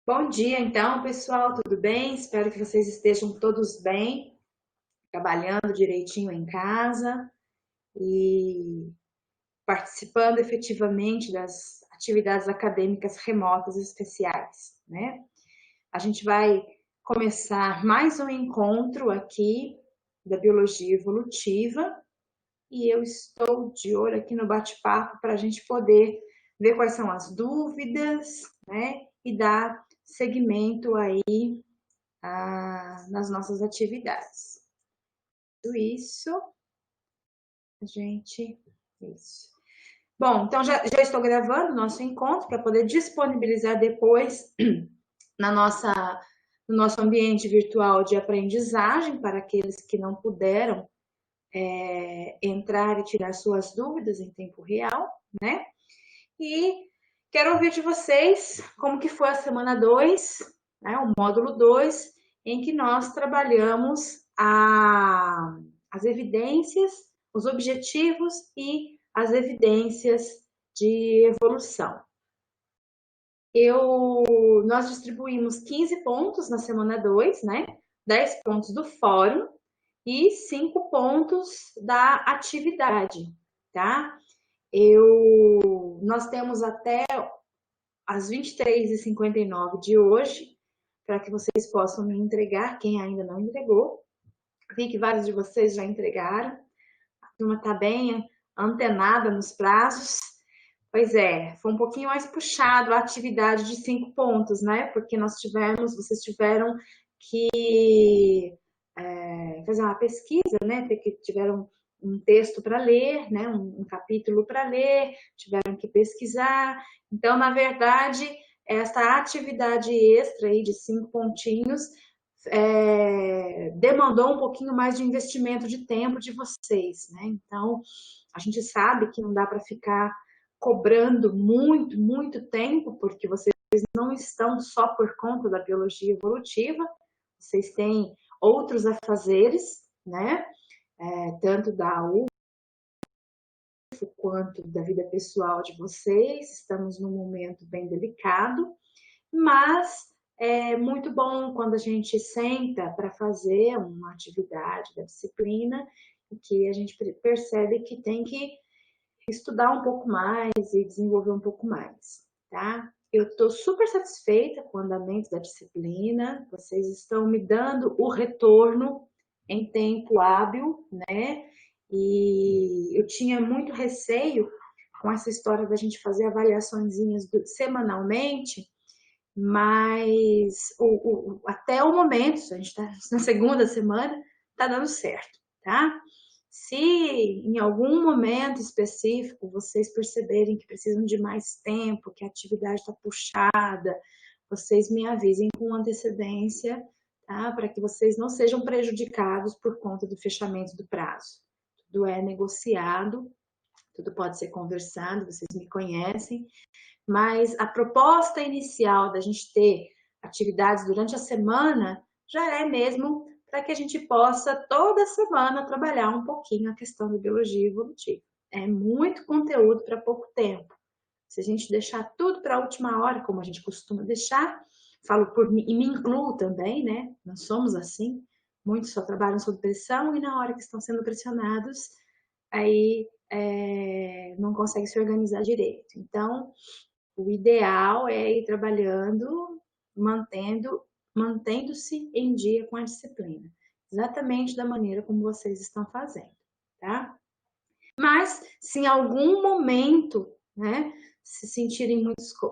Bom dia, então, pessoal, tudo bem? Espero que vocês estejam todos bem, trabalhando direitinho em casa e participando efetivamente das atividades acadêmicas remotas especiais, né? A gente vai começar mais um encontro aqui da biologia evolutiva e eu estou de olho aqui no bate-papo para a gente poder ver quais são as dúvidas, né? E dar seguimento aí nas nossas atividades. Tudo isso, a gente. Isso. Bom, então já estou gravando o nosso encontro para poder disponibilizar depois na nossa, no nosso ambiente virtual de aprendizagem para aqueles que não puderam entrar e tirar suas dúvidas em tempo real, né? E quero ouvir de vocês como que foi a semana 2, né, o módulo 2, em que nós trabalhamos as evidências, os objetivos e as evidências de evolução. Nós distribuímos 15 pontos na semana 2, né? 10 pontos do fórum e 5 pontos da atividade, tá? Nós temos até às 23h59 de hoje, para que vocês possam me entregar, quem ainda não entregou. Vi que vários de vocês já entregaram. A turma está bem antenada nos prazos. Pois é, foi um pouquinho mais puxado a atividade de 5 pontos, né? Porque vocês tiveram que fazer uma pesquisa, né? Tiveram um texto para ler, né? Um capítulo para ler, tiveram que pesquisar. Então, na verdade, essa atividade extra aí de 5 pontinhos demandou um pouquinho mais de investimento de tempo de vocês, né? Então, a gente sabe que não dá para ficar cobrando muito, muito tempo, porque vocês não estão só por conta da biologia evolutiva, vocês têm outros afazeres, né? Tanto da UFO quanto da vida pessoal de vocês. Estamos num momento bem delicado, mas é muito bom quando a gente senta para fazer uma atividade da disciplina e que a gente percebe que tem que estudar um pouco mais e desenvolver um pouco mais, tá? Eu estou super satisfeita com o andamento da disciplina, vocês estão me dando o retorno em tempo hábil, né? E eu tinha muito receio com essa história da gente fazer avaliaçõezinhas semanalmente, mas até o momento, a gente está na segunda semana, está dando certo, tá? Se em algum momento específico vocês perceberem que precisam de mais tempo, que a atividade está puxada, vocês me avisem com antecedência, tá? Para que vocês não sejam prejudicados por conta do fechamento do prazo. Tudo é negociado, tudo pode ser conversado, vocês me conhecem, mas a proposta inicial da gente ter atividades durante a semana já é mesmo para que a gente possa toda semana trabalhar um pouquinho a questão da biologia evolutiva. É muito conteúdo para pouco tempo. Se a gente deixar tudo para a última hora, como a gente costuma deixar, falo por mim e me incluo também, né? Nós somos assim. Muitos só trabalham sob pressão e na hora que estão sendo pressionados, aí não conseguem se organizar direito. Então, o ideal é ir trabalhando, mantendo-se em dia com a disciplina, exatamente da maneira como vocês estão fazendo, tá? Mas, se em algum momento, né, se sentirem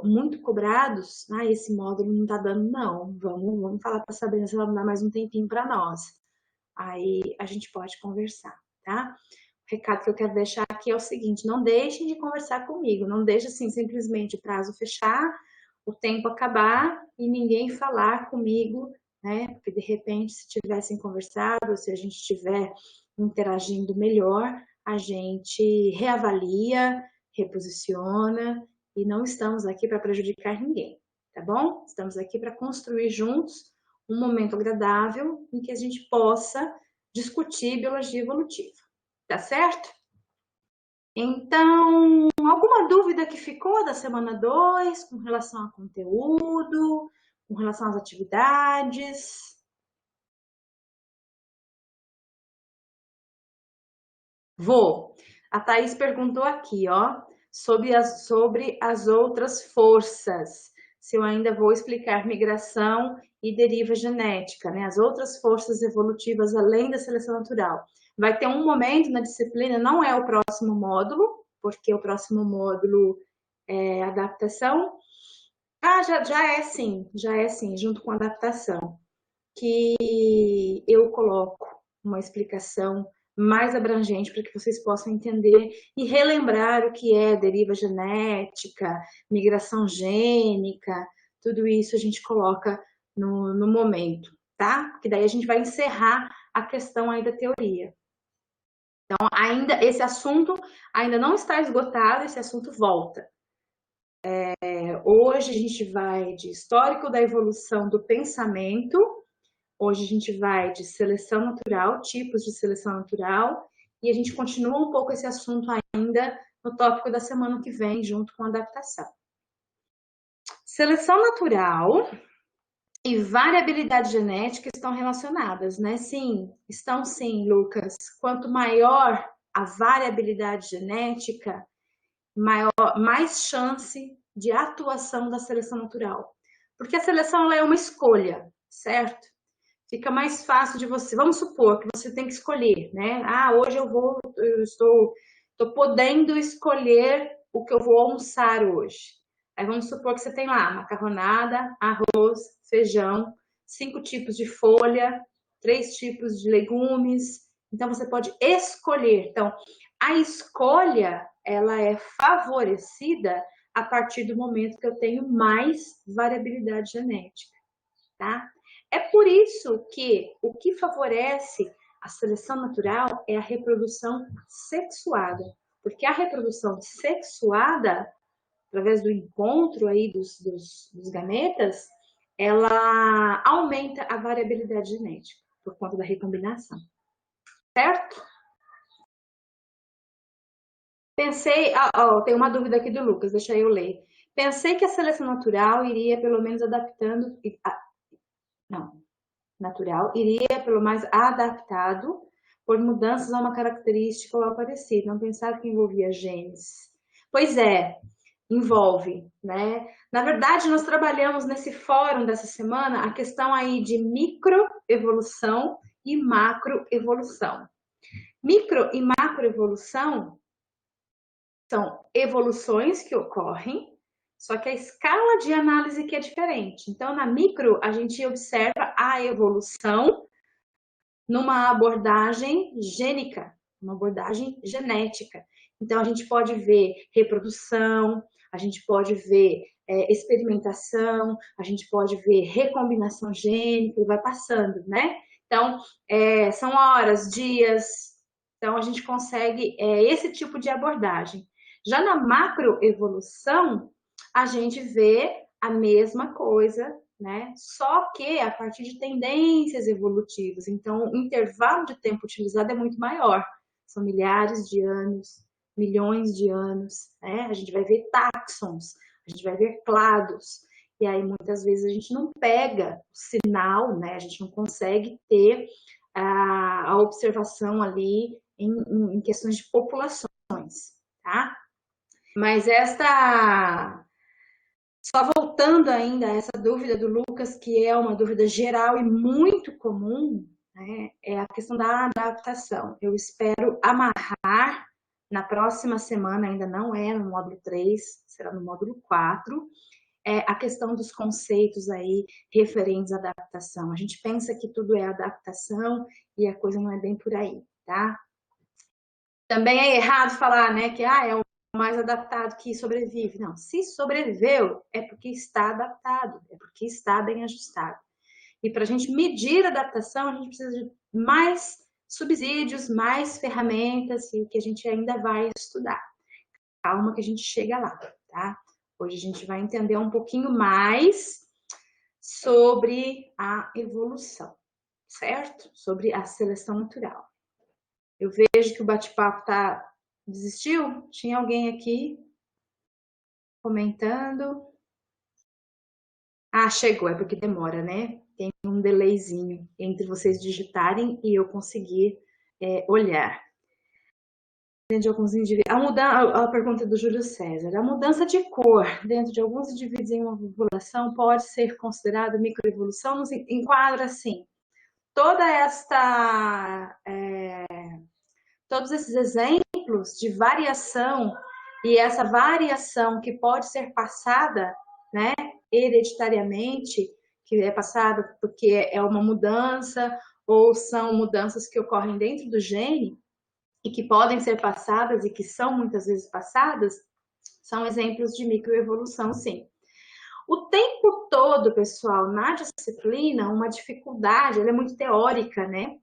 muito cobrados, esse módulo não está dando, não, vamos falar para a Sabrina se ela não dá mais um tempinho para nós. Aí a gente pode conversar, tá? O recado que eu quero deixar aqui é o seguinte: não deixem de conversar comigo, não deixe assim simplesmente o prazo fechar, o tempo acabar e ninguém falar comigo, né? Porque de repente, se tivessem conversado, se a gente estiver interagindo melhor, a gente reavalia, reposiciona e não estamos aqui para prejudicar ninguém, tá bom? Estamos aqui para construir juntos um momento agradável em que a gente possa discutir biologia evolutiva. Tá certo? Então, alguma dúvida que ficou da semana 2 com relação ao conteúdo, com relação às atividades? Vou. A Thaís perguntou aqui, ó, sobre as outras forças. Se eu ainda vou explicar migração e deriva genética, né? As outras forças evolutivas além da seleção natural. Vai ter um momento na disciplina, não é o próximo módulo, porque o próximo módulo é adaptação. Ah, já é sim, junto com a adaptação, que eu coloco uma explicação mais abrangente para que vocês possam entender e relembrar o que é deriva genética, migração gênica, tudo isso a gente coloca no momento, tá? Porque daí a gente vai encerrar a questão aí da teoria. Então, ainda esse assunto ainda não está esgotado, esse assunto volta. Hoje a gente vai de histórico da evolução do pensamento. Hoje a gente vai de seleção natural, tipos de seleção natural, e a gente continua um pouco esse assunto ainda no tópico da semana que vem, junto com a adaptação. Seleção natural e variabilidade genética estão relacionadas, né? Sim, estão sim, Lucas. Quanto maior a variabilidade genética, mais chance de atuação da seleção natural. Porque a seleção ela é uma escolha, certo? Fica mais fácil de você. Vamos supor que você tem que escolher, né? Ah, hoje eu estou podendo escolher o que eu vou almoçar hoje. Aí vamos supor que você tem lá macarronada, arroz, feijão, 5 tipos de folha, 3 tipos de legumes. Então você pode escolher. Então, a escolha, ela é favorecida a partir do momento que eu tenho mais variabilidade genética, tá? É por isso que o que favorece a seleção natural é a reprodução sexuada, porque a reprodução sexuada, através do encontro aí dos gametas, ela aumenta a variabilidade genética por conta da recombinação, certo? Pensei, tem uma dúvida aqui do Lucas, deixa eu ler. Pensei que a seleção natural iria pelo menos adaptando, não, natural iria pelo mais adaptado por mudanças a uma característica ou algo parecido, não pensar que envolvia genes. Pois é, envolve, né? Na verdade, nós trabalhamos nesse fórum dessa semana a questão aí de microevolução e macroevolução. Micro e macroevolução são evoluções que ocorrem, só que a escala de análise que é diferente. Então, na micro, a gente observa a evolução numa abordagem gênica, uma abordagem genética. Então, a gente pode ver reprodução, a gente pode ver experimentação, a gente pode ver recombinação gênica, e vai passando, né? Então, são horas, dias, então a gente consegue esse tipo de abordagem. Já na macroevolução, a gente vê a mesma coisa, né? Só que a partir de tendências evolutivas. Então, o intervalo de tempo utilizado é muito maior. São milhares de anos, milhões de anos, né? A gente vai ver táxons, a gente vai ver clados. E aí, muitas vezes, a gente não pega o sinal, né? A gente não consegue ter a observação ali em questões de populações, tá? Mas só voltando ainda a essa dúvida do Lucas, que é uma dúvida geral e muito comum, né, é a questão da adaptação. Eu espero amarrar na próxima semana, ainda não é no módulo 3, será no módulo 4, a questão dos conceitos aí referentes à adaptação. A gente pensa que tudo é adaptação e a coisa não é bem por aí, tá? Também é errado falar, né, que é o mais adaptado que sobrevive. Não, se sobreviveu, é porque está adaptado, é porque está bem ajustado. E para a gente medir a adaptação, a gente precisa de mais subsídios, mais ferramentas, e que a gente ainda vai estudar. Calma que a gente chega lá, tá? Hoje a gente vai entender um pouquinho mais sobre a evolução, certo? Sobre a seleção natural. Eu vejo que o bate-papo desistiu? Tinha alguém aqui comentando? Ah, chegou, é porque demora, né? Tem um delayzinho entre vocês digitarem e eu conseguir olhar. De alguns indivíduos. A pergunta do Júlio César. A mudança de cor dentro de alguns indivíduos em uma população pode ser considerada microevolução? Nos enquadra assim. Todos esses exemplos de variação e essa variação que pode ser passada, né, hereditariamente, que é passada porque é uma mudança ou são mudanças que ocorrem dentro do gene e que podem ser passadas e que são muitas vezes passadas, são exemplos de microevolução, sim. O tempo todo, pessoal, na disciplina, uma dificuldade, ela é muito teórica, né?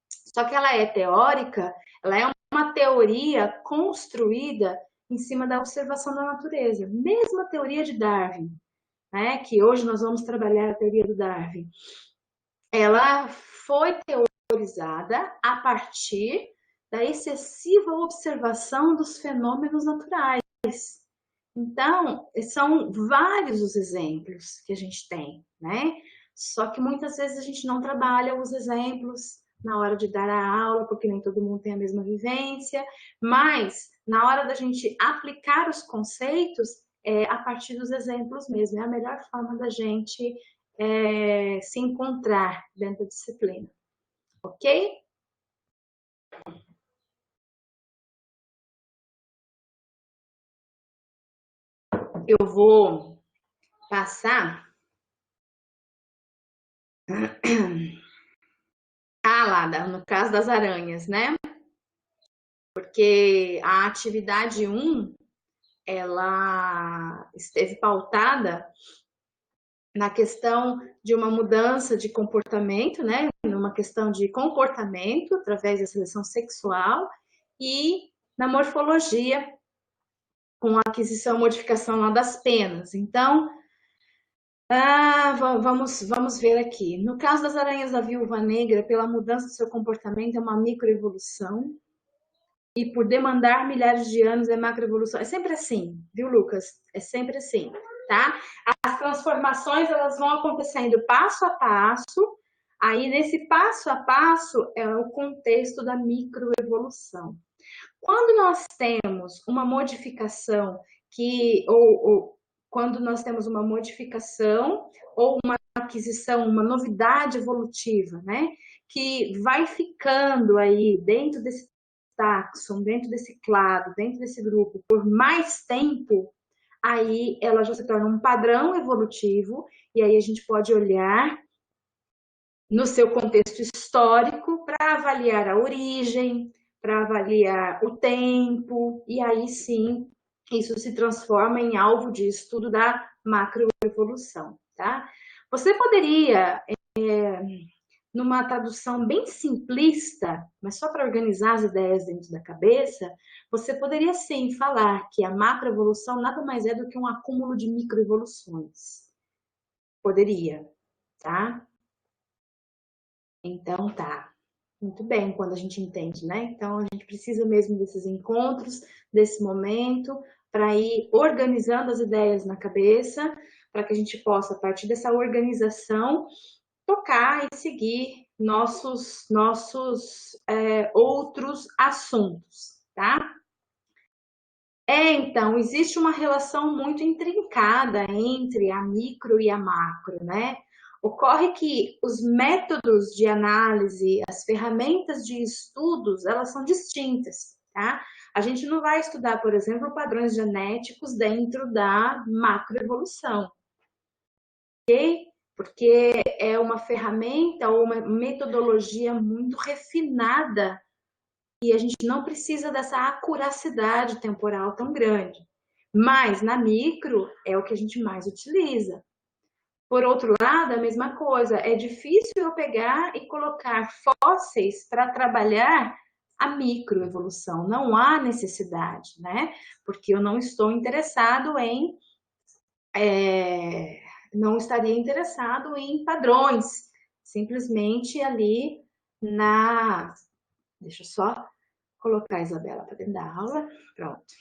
Só que ela é teórica, ela é uma teoria construída em cima da observação da natureza. Mesma teoria de Darwin, né? Que hoje nós vamos trabalhar a teoria do Darwin. Ela foi teorizada a partir da excessiva observação dos fenômenos naturais. Então, são vários os exemplos que a gente tem, né? Só que muitas vezes a gente não trabalha os exemplos na hora de dar a aula, porque nem todo mundo tem a mesma vivência, mas na hora da gente aplicar os conceitos, é a partir dos exemplos mesmo, é a melhor forma da gente se encontrar dentro da disciplina, ok? Eu vou passar lá, no caso das aranhas, né? Porque a atividade 1, ela esteve pautada na questão de uma mudança de comportamento, né? Numa questão de comportamento através da seleção sexual e na morfologia com a aquisição e modificação lá das penas. Então, vamos ver aqui. No caso das aranhas da viúva negra, pela mudança do seu comportamento, é uma microevolução. E por demandar milhares de anos é macroevolução. É sempre assim, viu, Lucas? É sempre assim, tá? As transformações, elas vão acontecendo passo a passo. Aí, nesse passo a passo, é o contexto da microevolução. Quando nós temos uma modificação quando nós temos uma modificação ou uma aquisição, uma novidade evolutiva, né? Que vai ficando aí dentro desse táxon, dentro desse clado, dentro desse grupo, por mais tempo, aí ela já se torna um padrão evolutivo, e aí a gente pode olhar no seu contexto histórico para avaliar a origem, para avaliar o tempo, e aí sim isso se transforma em alvo de estudo da macroevolução, tá? Você poderia, numa tradução bem simplista, mas só para organizar as ideias dentro da cabeça, você poderia sim falar que a macroevolução nada mais é do que um acúmulo de microevoluções. Poderia, tá? Então tá. Muito bem, quando a gente entende, né? Então a gente precisa mesmo desses encontros, desse momento, para ir organizando as ideias na cabeça, para que a gente possa, a partir dessa organização, tocar e seguir nossos outros assuntos, tá? Então, existe uma relação muito intrincada entre a micro e a macro, né? Ocorre que os métodos de análise, as ferramentas de estudos, elas são distintas, tá? A gente não vai estudar, por exemplo, padrões genéticos dentro da macroevolução, ok? Porque é uma ferramenta ou uma metodologia muito refinada e a gente não precisa dessa acuracidade temporal tão grande. Mas na micro é o que a gente mais utiliza. Por outro lado, a mesma coisa, é difícil eu pegar e colocar fósseis para trabalhar a microevolução. Não há necessidade, né? Porque eu não estou interessado em não estaria interessado em padrões, simplesmente ali na. Deixa eu só colocar a Isabela para dentro da aula. Pronto.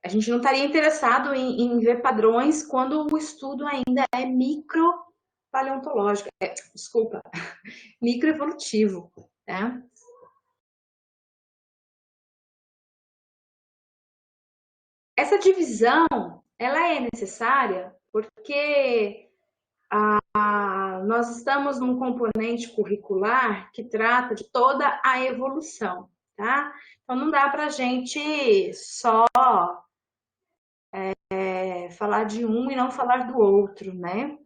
A gente não estaria interessado em ver padrões quando o estudo ainda é micropaleontológico, desculpa, microevolutivo, né? Essa divisão, ela é necessária porque nós estamos num componente curricular que trata de toda a evolução, tá? Então não dá para a gente só falar de um e não falar do outro, né?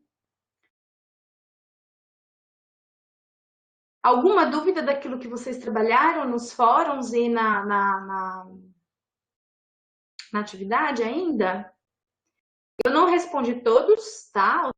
Alguma dúvida daquilo que vocês trabalharam nos fóruns e na atividade ainda? Eu não respondi todos, tá?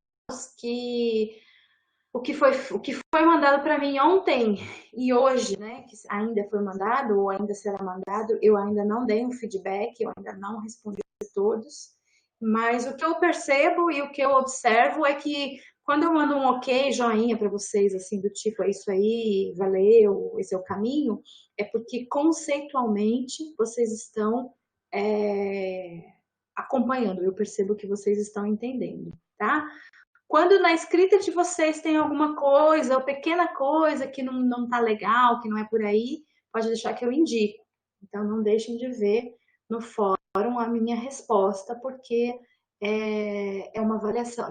O que foi mandado para mim ontem e hoje, né? Que ainda foi mandado ou ainda será mandado, eu ainda não dei um feedback, eu ainda não respondi todos. Mas o que eu percebo e o que eu observo é que quando eu mando um ok, joinha para vocês, assim, do tipo, é isso aí, valeu, esse é o caminho, é porque conceitualmente vocês estão acompanhando, eu percebo que vocês estão entendendo, tá? Quando na escrita de vocês tem alguma coisa, ou pequena coisa que não tá legal, que não é por aí, pode deixar que eu indico. Então, não deixem de ver no fórum a minha resposta, porque é uma avaliação.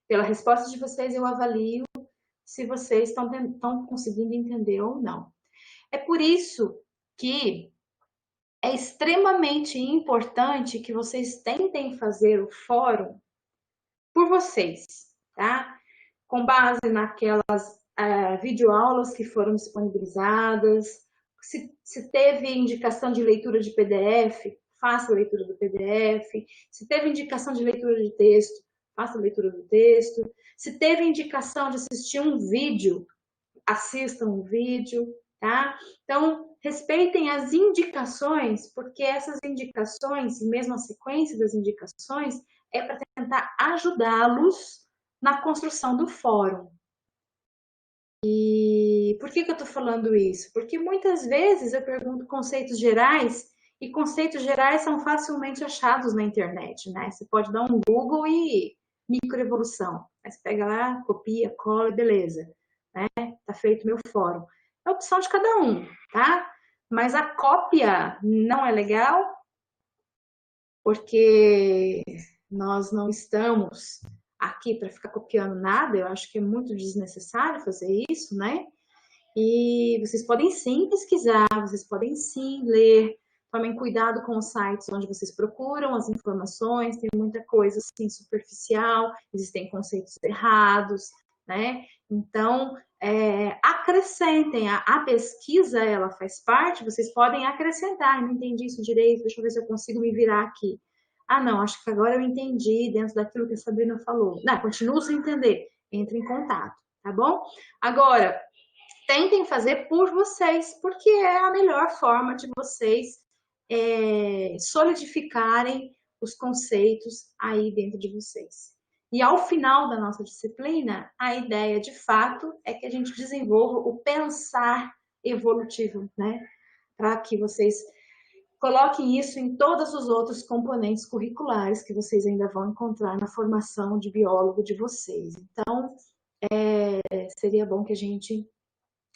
Pela resposta de vocês, eu avalio se vocês estão conseguindo entender ou não. É por isso que é extremamente importante que vocês tentem fazer o fórum por vocês, tá? Com base naquelas videoaulas que foram disponibilizadas, se teve indicação de leitura de PDF, faça a leitura do PDF. Se teve indicação de leitura de texto, faça a leitura do texto. Se teve indicação de assistir um vídeo, assistam um vídeo, tá? Então, respeitem as indicações, porque essas indicações, e mesmo a sequência das indicações, é para tentar ajudá-los na construção do fórum. E por que eu estou falando isso? Porque muitas vezes eu pergunto conceitos gerais e conceitos gerais são facilmente achados na internet, né? Você pode dar um Google e microevolução. Aí você pega lá, copia, cola e beleza. Né? Tá feito meu fórum. É a opção de cada um, tá? Mas a cópia não é legal porque nós não estamos aqui para ficar copiando nada, eu acho que é muito desnecessário fazer isso, né? E vocês podem sim pesquisar, vocês podem sim ler, tomem cuidado com os sites onde vocês procuram as informações, tem muita coisa assim superficial, existem conceitos errados, né? Então, acrescentem, a pesquisa, ela faz parte, vocês podem acrescentar, não entendi isso direito, deixa eu ver se eu consigo me virar aqui. Ah, não, acho que agora eu entendi dentro daquilo que a Sabrina falou. Não, continuo sem entender, entre em contato, tá bom? Agora, tentem fazer por vocês, porque é a melhor forma de vocês solidificarem os conceitos aí dentro de vocês. E ao final da nossa disciplina, a ideia de fato é que a gente desenvolva o pensar evolutivo, né? Para que vocês coloquem isso em todos os outros componentes curriculares que vocês ainda vão encontrar na formação de biólogo de vocês. Então, seria bom que a gente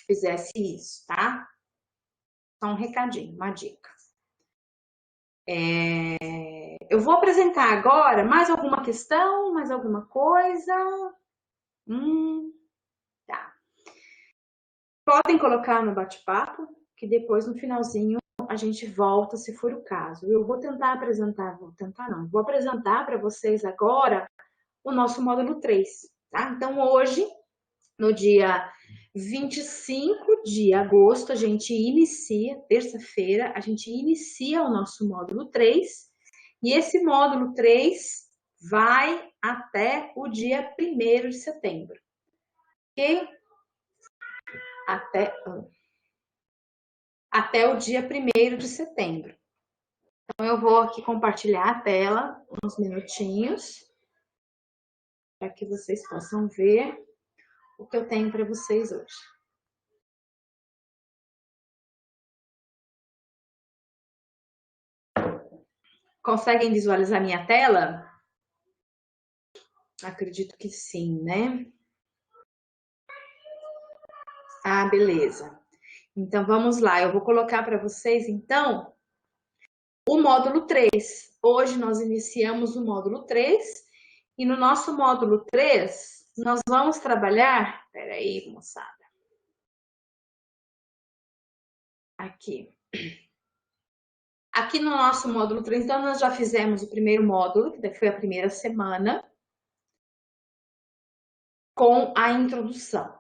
fizesse isso, tá? Só um recadinho, uma dica. Eu vou apresentar agora mais alguma questão, mais alguma coisa. Tá. Podem colocar no bate-papo, que depois no finalzinho a gente volta, se for o caso. Eu vou tentar apresentar, vou apresentar para vocês agora o nosso módulo 3, tá? Então hoje, no dia 25 de agosto, a gente inicia, terça-feira, a gente inicia o nosso módulo 3, e esse módulo 3 vai até o dia 1º de setembro, ok? Até o dia 1º de setembro. Então, eu vou aqui compartilhar a tela uns minutinhos, para que vocês possam ver o que eu tenho para vocês hoje. Conseguem visualizar minha tela? Acredito que sim, né? Ah, beleza. Então, vamos lá. Eu vou colocar para vocês, então, o módulo 3. Hoje nós iniciamos o módulo 3 e no nosso módulo 3 nós vamos trabalhar... Espera aí, moçada. Aqui. Aqui no nosso módulo 3, então, nós já fizemos o primeiro módulo, que foi a primeira semana, com a introdução.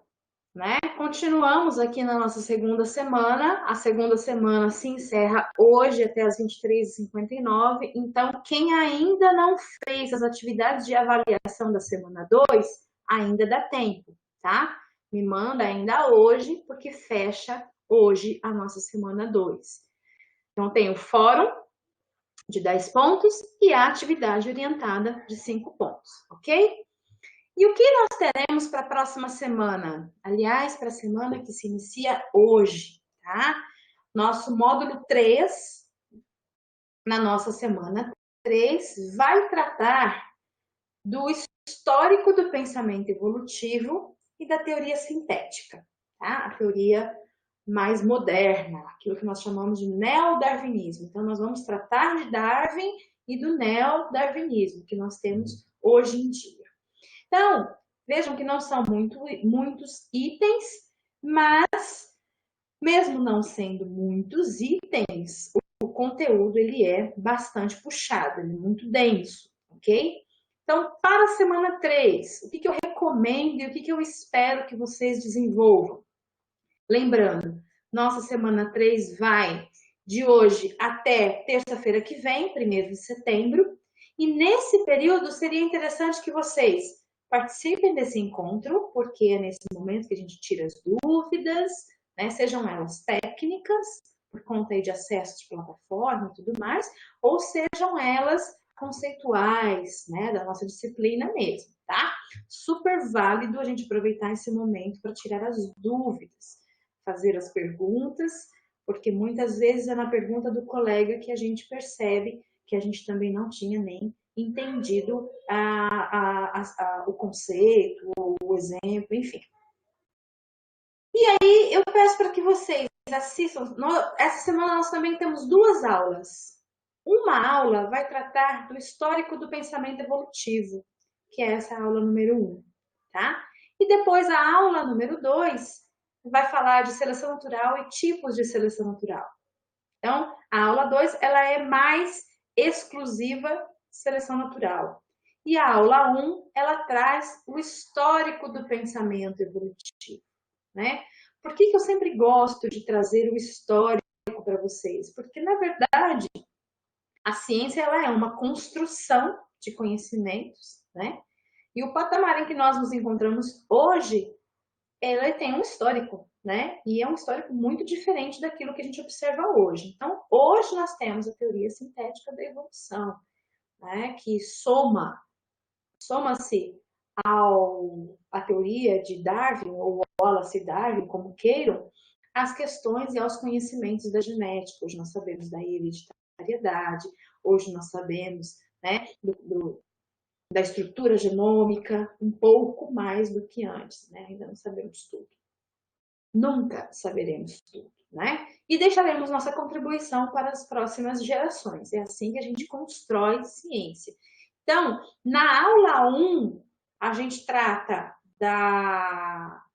Né? Continuamos aqui na nossa segunda semana. A segunda semana se encerra hoje até as 23h59. Então, quem ainda não fez as atividades de avaliação da semana 2, ainda dá tempo, tá? Me manda ainda hoje, porque fecha hoje a nossa semana 2. Então, tem o fórum de 10 pontos e a atividade orientada de 5 pontos, ok? E o que nós teremos para a próxima semana? Aliás, para a semana que se inicia hoje, tá? Nosso módulo 3, na nossa semana 3, vai tratar do histórico do pensamento evolutivo e da teoria sintética, tá? A teoria mais moderna, aquilo que nós chamamos de neodarwinismo. Então, nós vamos tratar de Darwin e do neodarwinismo que nós temos hoje em dia. Então, vejam que não são muitos itens, mas mesmo não sendo muitos itens, o conteúdo ele é bastante puxado, ele é muito denso, ok? Então, para a semana 3, o que eu recomendo e o que eu espero que vocês desenvolvam? Lembrando, nossa semana 3 vai de hoje até terça-feira que vem, 1º de setembro, e nesse período seria interessante que vocês participem desse encontro, porque é nesse momento que a gente tira as dúvidas, né? Sejam elas técnicas, por conta aí de acesso de plataforma e tudo mais, ou sejam elas conceituais, né, da nossa disciplina mesmo, tá? Super válido a gente aproveitar esse momento para tirar as dúvidas, fazer as perguntas, porque muitas vezes é na pergunta do colega que a gente percebe que a gente também não tinha nem entendido o conceito, o exemplo, enfim. E aí eu peço para que vocês assistam. Essa semana nós também temos 2 aulas. Uma aula vai tratar do histórico do pensamento evolutivo, que é essa aula número 1, tá? E depois a aula número 2 vai falar de seleção natural e tipos de seleção natural. Então, a aula 2 ela é mais exclusiva seleção natural. E a aula 1 ela traz o histórico do pensamento evolutivo, né? Por que eu sempre gosto de trazer o histórico para vocês? Porque, na verdade, a ciência ela é uma construção de conhecimentos, né? E o patamar em que nós nos encontramos hoje, ela tem um histórico, né? E é um histórico muito diferente daquilo que a gente observa hoje. Então, hoje nós temos a teoria sintética da evolução, né? Que soma-se à teoria de Darwin, ou Wallace Darwin, como queiram, as questões e aos conhecimentos da genética. Hoje nós sabemos da hereditariedade, hoje nós sabemos, né, da estrutura genômica, um pouco mais do que antes, né? Ainda não sabemos tudo. Nunca saberemos tudo, né? E deixaremos nossa contribuição para as próximas gerações. É assim que a gente constrói ciência. Então, na aula 1, a gente trata da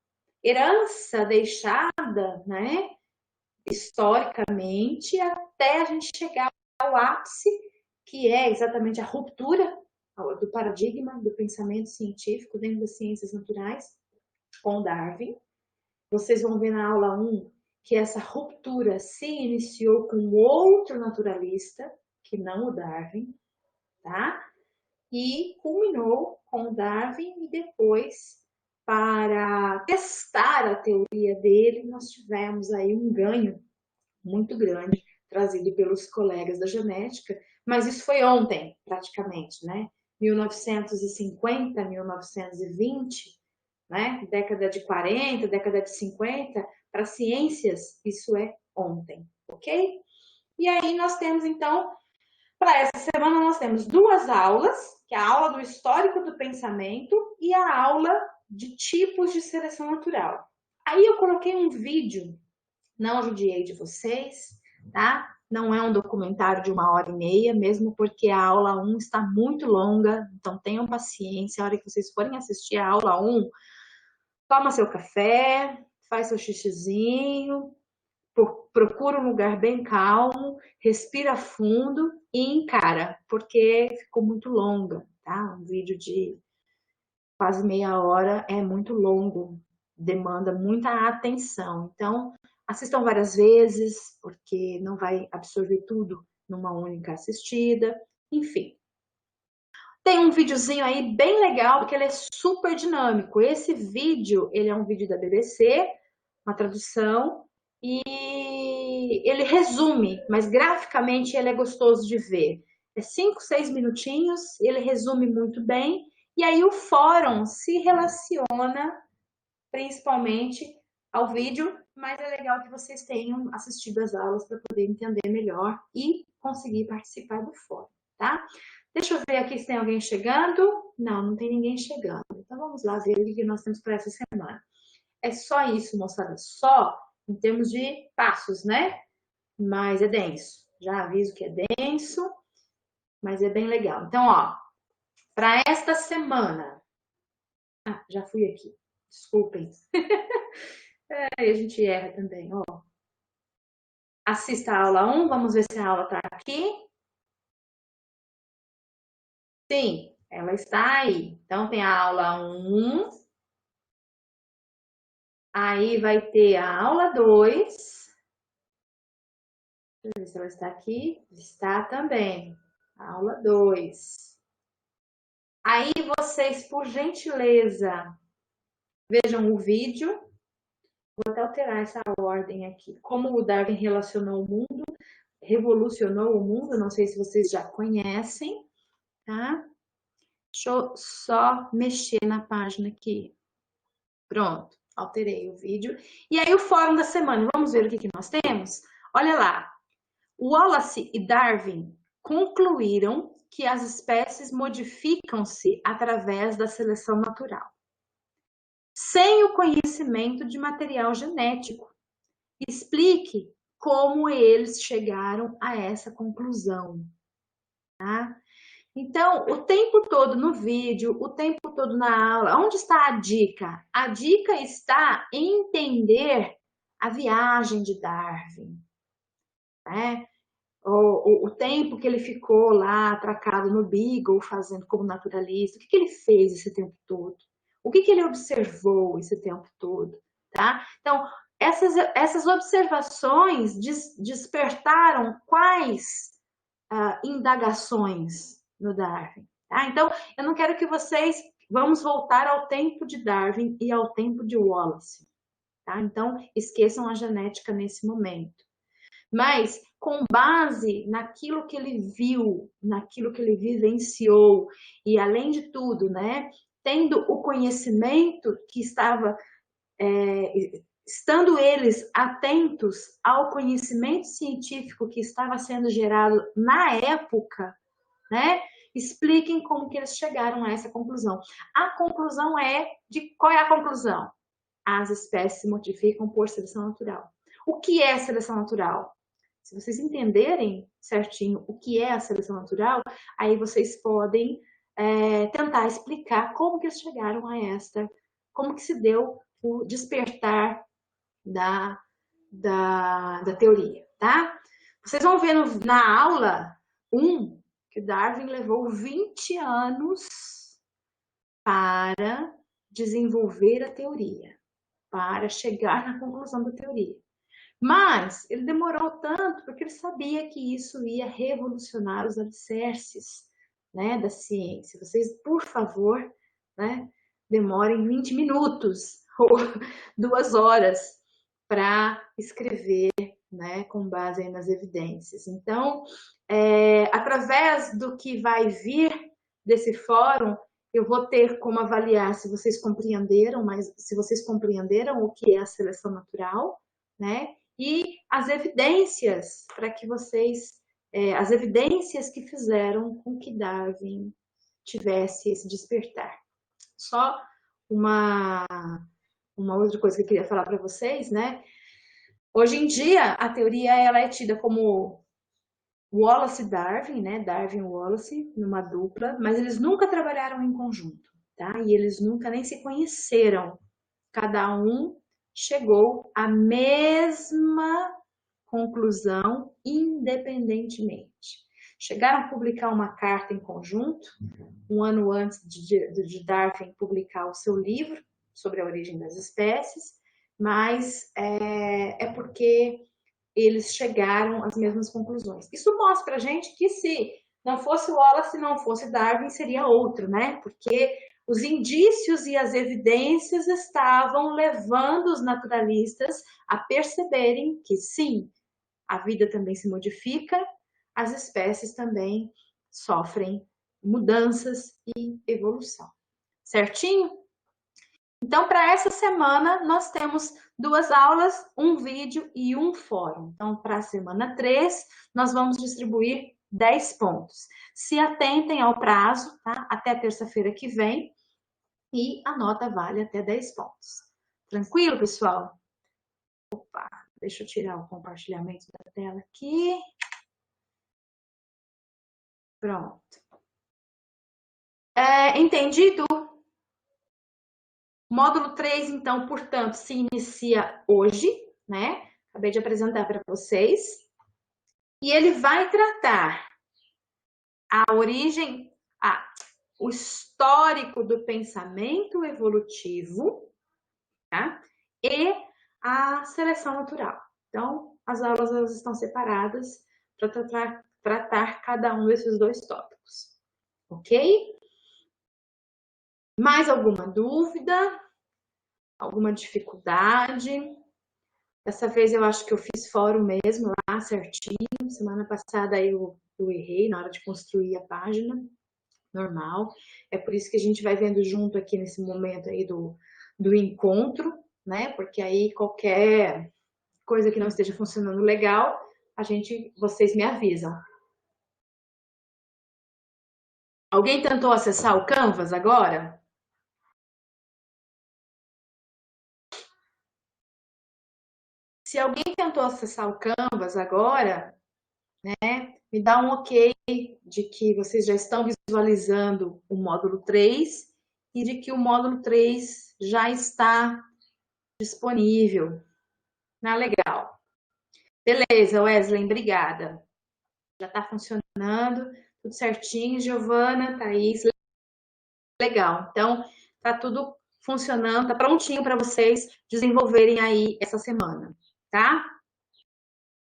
herança deixada, né, historicamente, até a gente chegar ao ápice, que é exatamente a ruptura do paradigma do pensamento científico dentro das ciências naturais, com Darwin. Vocês vão ver na aula 1 que essa ruptura se iniciou com outro naturalista, que não o Darwin, tá? E culminou com o Darwin, e depois, para testar a teoria dele, nós tivemos aí um ganho muito grande trazido pelos colegas da genética, mas isso foi ontem, praticamente, né? 1950, 1920, né? Década de 40, década de 50, para ciências, isso é ontem, ok? E aí nós temos, então, Para essa semana nós temos 2 aulas, que é a aula do histórico do pensamento e a aula de tipos de seleção natural. Aí eu coloquei um vídeo, não judiei de vocês, tá? Não é um documentário de 1h30, mesmo porque a aula 1 está muito longa, então tenham paciência. A hora que vocês forem assistir a aula 1, toma seu café, faz seu xixizinho, procura um lugar bem calmo, respira fundo e encara, porque ficou muito longa, tá? Um vídeo de quase meia hora é muito longo, demanda muita atenção. Então, assistam várias vezes, porque não vai absorver tudo numa única assistida. Enfim, tem um videozinho aí bem legal, porque ele é super dinâmico. Esse vídeo, ele é um vídeo da BBC, uma tradução, e ele resume, mas graficamente ele é gostoso de ver. É 5, 6 minutinhos, ele resume muito bem, e aí o fórum se relaciona principalmente ao vídeo, mas é legal que vocês tenham assistido as aulas para poder entender melhor e conseguir participar do fórum, tá? Deixa eu ver aqui se tem alguém chegando. Não, não tem ninguém chegando. Então vamos lá ver o que nós temos para essa semana. É só isso, moçada, só em termos de passos, né? Mas é denso. Já aviso que é denso, mas é bem legal. Então, ó, para esta semana. Ah, já fui aqui. Desculpem. Aí a gente erra também, ó. Assista a aula 1, vamos ver se a aula tá aqui. Sim, ela está aí. Então tem a aula 1. Aí vai ter a aula 2. Deixa eu ver se ela está aqui. Está também. Aula 2. Aí vocês, por gentileza, vejam o vídeo. Vou até alterar essa ordem aqui. Como o Darwin relacionou o mundo, revolucionou o mundo, não sei se vocês já conhecem, tá? Deixa eu só mexer na página aqui. Pronto, alterei o vídeo. E aí o fórum da semana, vamos ver o que nós temos? Olha lá, Wallace e Darwin concluíram que as espécies modificam-se através da seleção natural, sem o conhecimento de material genético. Explique como eles chegaram a essa conclusão, tá? Então, o tempo todo no vídeo, o tempo todo na aula, onde está a dica? A dica está em entender a viagem de Darwin, né? O tempo que ele ficou lá atracado no Beagle, fazendo como naturalista, o que ele fez esse tempo todo? O que ele observou esse tempo todo? Tá? Então, essas observações despertaram quais indagações no Darwin? Tá? Então, eu não quero que vocês... Vamos voltar ao tempo de Darwin e ao tempo de Wallace. Tá? Então, esqueçam a genética nesse momento. Mas, com base naquilo que ele viu, naquilo que ele vivenciou, e além de tudo, né, tendo o conhecimento que estava, estando eles atentos ao conhecimento científico que estava sendo gerado na época, né, expliquem como que eles chegaram a essa conclusão. A conclusão qual é a conclusão? As espécies se modificam por seleção natural. O que é seleção natural? Se vocês entenderem certinho o que é a seleção natural, aí vocês podem tentar explicar como que eles chegaram a como que se deu o despertar da teoria, tá? Vocês vão ver na aula 1 que Darwin levou 20 anos para desenvolver a teoria, para chegar na conclusão da teoria. Mas ele demorou tanto porque ele sabia que isso ia revolucionar os alicerces, né, da ciência. Vocês, por favor, né, demorem 20 minutos ou 2 horas para escrever, né, com base nas evidências. Então, através do que vai vir desse fórum, eu vou ter como avaliar se vocês compreenderam, mas se vocês compreenderam o que é a seleção natural, né? E as evidências para que vocês as evidências que fizeram com que Darwin tivesse esse despertar. Só uma outra coisa que eu queria falar para vocês, né? Hoje em dia, a teoria ela é tida como Wallace e Darwin, né? Darwin e Wallace, numa dupla, mas eles nunca trabalharam em conjunto, tá? E eles nunca nem se conheceram. Cada um chegou à mesma conclusão independentemente. Chegaram a publicar uma carta em conjunto, um ano antes de Darwin publicar o seu livro sobre a origem das espécies, mas é porque eles chegaram às mesmas conclusões. Isso mostra pra gente que se não fosse Wallace, não fosse Darwin, seria outro, né? Porque os indícios e as evidências estavam levando os naturalistas a perceberem que sim, a vida também se modifica, as espécies também sofrem mudanças e evolução. Certinho? Então, para essa semana, nós temos 2 aulas, um vídeo e um fórum. Então, para a semana 3, nós vamos distribuir 10 pontos. Se atentem ao prazo, tá? Até terça-feira que vem, e a nota vale até 10 pontos. Tranquilo, pessoal? Opa, deixa eu tirar o compartilhamento da tela aqui. Pronto. Entendido? Módulo 3, então, portanto, se inicia hoje, né? Acabei de apresentar para vocês. E ele vai tratar a origem, o histórico do pensamento evolutivo, tá? E a seleção natural. Então, as aulas elas estão separadas para tratar cada um desses 2 tópicos. Ok? Mais alguma dúvida? Alguma dificuldade? Dessa vez eu acho que eu fiz fórum mesmo lá certinho. Semana passada eu errei na hora de construir a página. Normal. É por isso que a gente vai vendo junto aqui nesse momento aí do encontro, né? Porque aí qualquer coisa que não esteja funcionando legal, vocês me avisam. Alguém tentou acessar o Canvas agora? Se alguém tentou acessar o Canvas agora, né, me dá um ok de que vocês já estão visualizando o módulo 3 e de que o módulo 3 já está disponível. Ah, legal. Beleza, Wesley, obrigada. Já está funcionando, tudo certinho. Giovana, Thaís, legal. Então, tá tudo funcionando, tá prontinho para vocês desenvolverem aí essa semana, tá?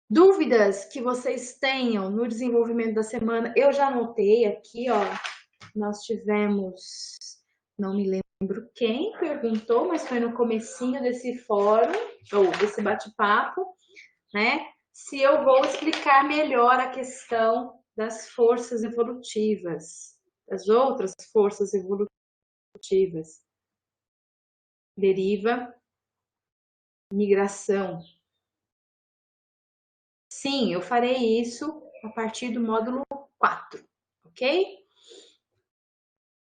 Dúvidas que vocês tenham no desenvolvimento da semana, eu já anotei aqui, ó. Nós tivemos, não me lembro quem perguntou, mas foi no comecinho desse fórum, ou desse bate-papo, né? Se eu vou explicar melhor a questão das forças evolutivas, das outras forças evolutivas. Deriva, migração. Sim, eu farei isso a partir do módulo 4, ok?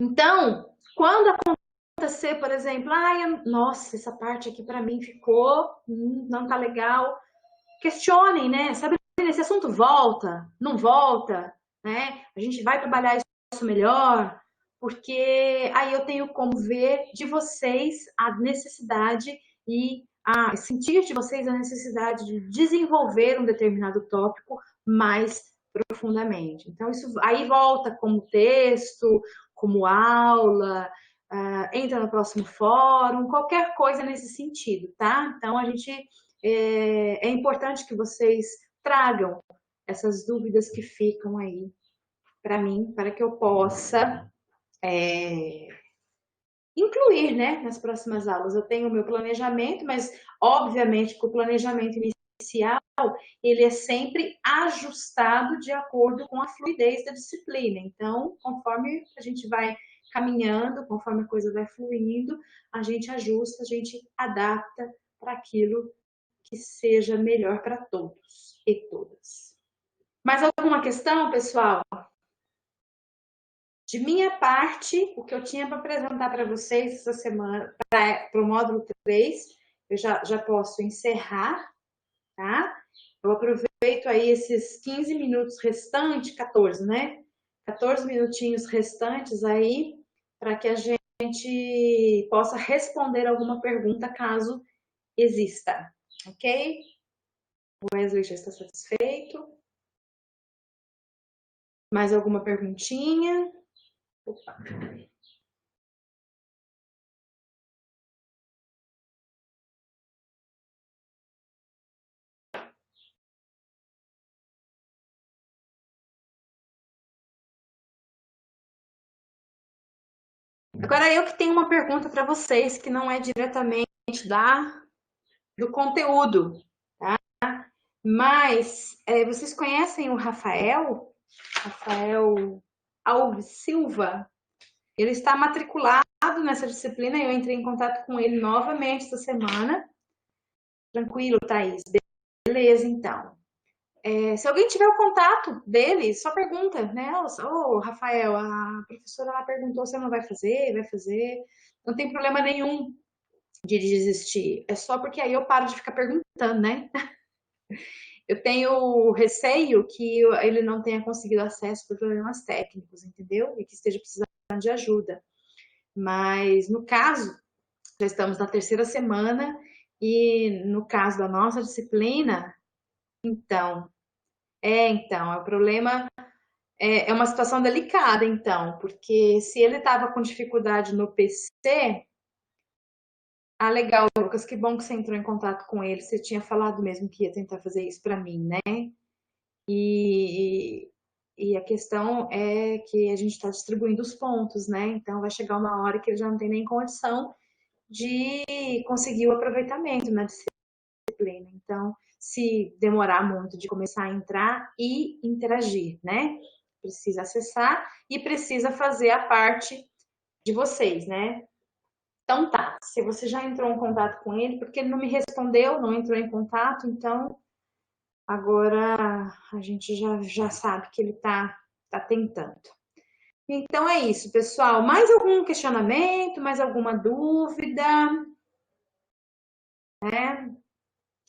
Então, quando acontecer, por exemplo, nossa, essa parte aqui para mim ficou, não tá legal, questionem, né? Sabe, esse assunto volta, não volta, né? A gente vai trabalhar isso melhor, porque aí eu tenho como ver de vocês a necessidade e sentir de vocês a necessidade de desenvolver um determinado tópico mais profundamente. Então, isso aí volta como texto, como aula, entra no próximo fórum, qualquer coisa nesse sentido, tá? Então, é importante que vocês tragam essas dúvidas que ficam aí para mim, para que eu possa incluir, né, nas próximas aulas. Eu tenho o meu planejamento, mas obviamente que o planejamento inicial ele é sempre ajustado de acordo com a fluidez da disciplina. Então, conforme a gente vai caminhando, conforme a coisa vai fluindo, a gente ajusta, a gente adapta para aquilo que seja melhor para todos e todas. Mais alguma questão, pessoal? De minha parte, o que eu tinha para apresentar para vocês essa semana, para o módulo 3, eu já posso encerrar, tá? Eu aproveito aí esses 15 minutos restantes, 14, né? 14 minutinhos restantes aí, para que a gente possa responder alguma pergunta, caso exista, ok? O Wesley já está satisfeito. Mais alguma perguntinha? Opa. Agora eu que tenho uma pergunta para vocês, que não é diretamente do conteúdo, tá? Mas vocês conhecem o Rafael? Rafael Alves Silva? Ele está matriculado nessa disciplina e eu entrei em contato com ele novamente essa semana. Tranquilo, Thaís? Beleza, então. Se alguém tiver o contato dele, só pergunta, né? Ô, Rafael, a professora lá perguntou se não vai fazer, vai fazer. Não tem problema nenhum de desistir. É só porque aí eu paro de ficar perguntando, né? Eu tenho receio que ele não tenha conseguido acesso por problemas técnicos, entendeu? E que esteja precisando de ajuda. Mas no caso, já estamos na terceira semana e no caso da nossa disciplina, então, o problema é uma situação delicada, então, porque se ele estava com dificuldade no PC, legal, Lucas, que bom que você entrou em contato com ele, você tinha falado mesmo que ia tentar fazer isso para mim, né? E, e a questão é que a gente está distribuindo os pontos, né? Então vai chegar uma hora que ele já não tem nem condição de conseguir o aproveitamento na disciplina. Então, se demorar muito de começar a entrar e interagir, né? Precisa acessar e precisa fazer a parte de vocês, né? Então tá, se você já entrou em contato com ele, porque ele não me respondeu, não entrou em contato, então agora a gente já sabe que ele tá tentando. Então é isso, pessoal. Mais algum questionamento, mais alguma dúvida? Né?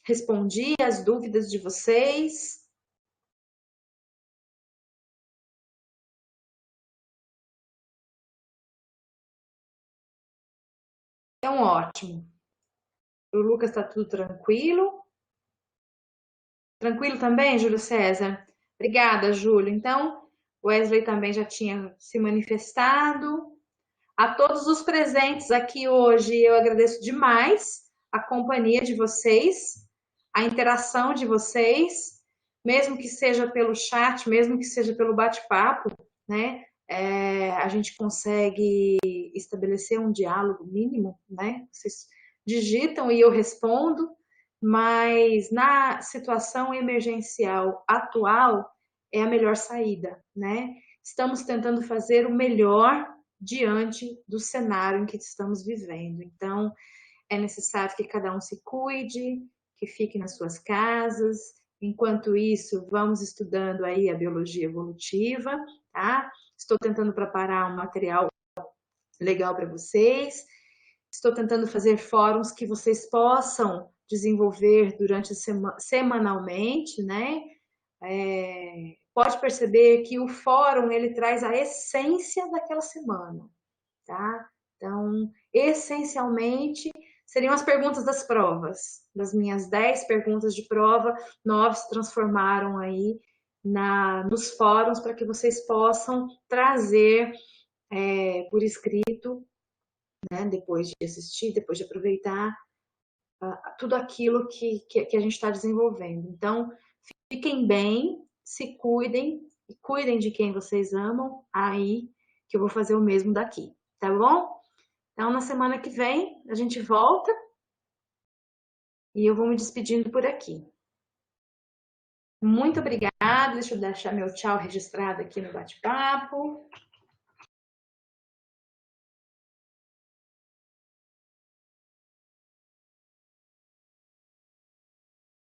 Respondi as dúvidas de vocês. Então, ótimo. O Lucas está tudo tranquilo. Tranquilo também, Júlio César? Obrigada, Júlio. Então, Wesley também já tinha se manifestado. A todos os presentes aqui hoje, eu agradeço demais a companhia de vocês, a interação de vocês, mesmo que seja pelo chat, mesmo que seja pelo bate-papo, né? A gente consegue estabelecer um diálogo mínimo, né? Vocês digitam e eu respondo, mas na situação emergencial atual é a melhor saída, né? Estamos tentando fazer o melhor diante do cenário em que estamos vivendo. Então, é necessário que cada um se cuide, que fique nas suas casas. Enquanto isso, vamos estudando aí a biologia evolutiva, tá? Estou tentando preparar um material legal para vocês. Estou tentando fazer fóruns que vocês possam desenvolver durante semanalmente, né? Pode perceber que o fórum ele traz a essência daquela semana, tá? Então, essencialmente, seriam as perguntas das provas. Das minhas 10 perguntas de prova, 9 se transformaram aí nos fóruns para que vocês possam trazer por escrito, né, depois de assistir, depois de aproveitar tudo aquilo que a gente está desenvolvendo. Então, fiquem bem, se cuidem e cuidem de quem vocês amam, aí que eu vou fazer o mesmo daqui, tá bom? Então, na semana que vem, a gente volta e eu vou me despedindo por aqui. Muito obrigada. Deixa eu deixar meu tchau registrado aqui no bate-papo.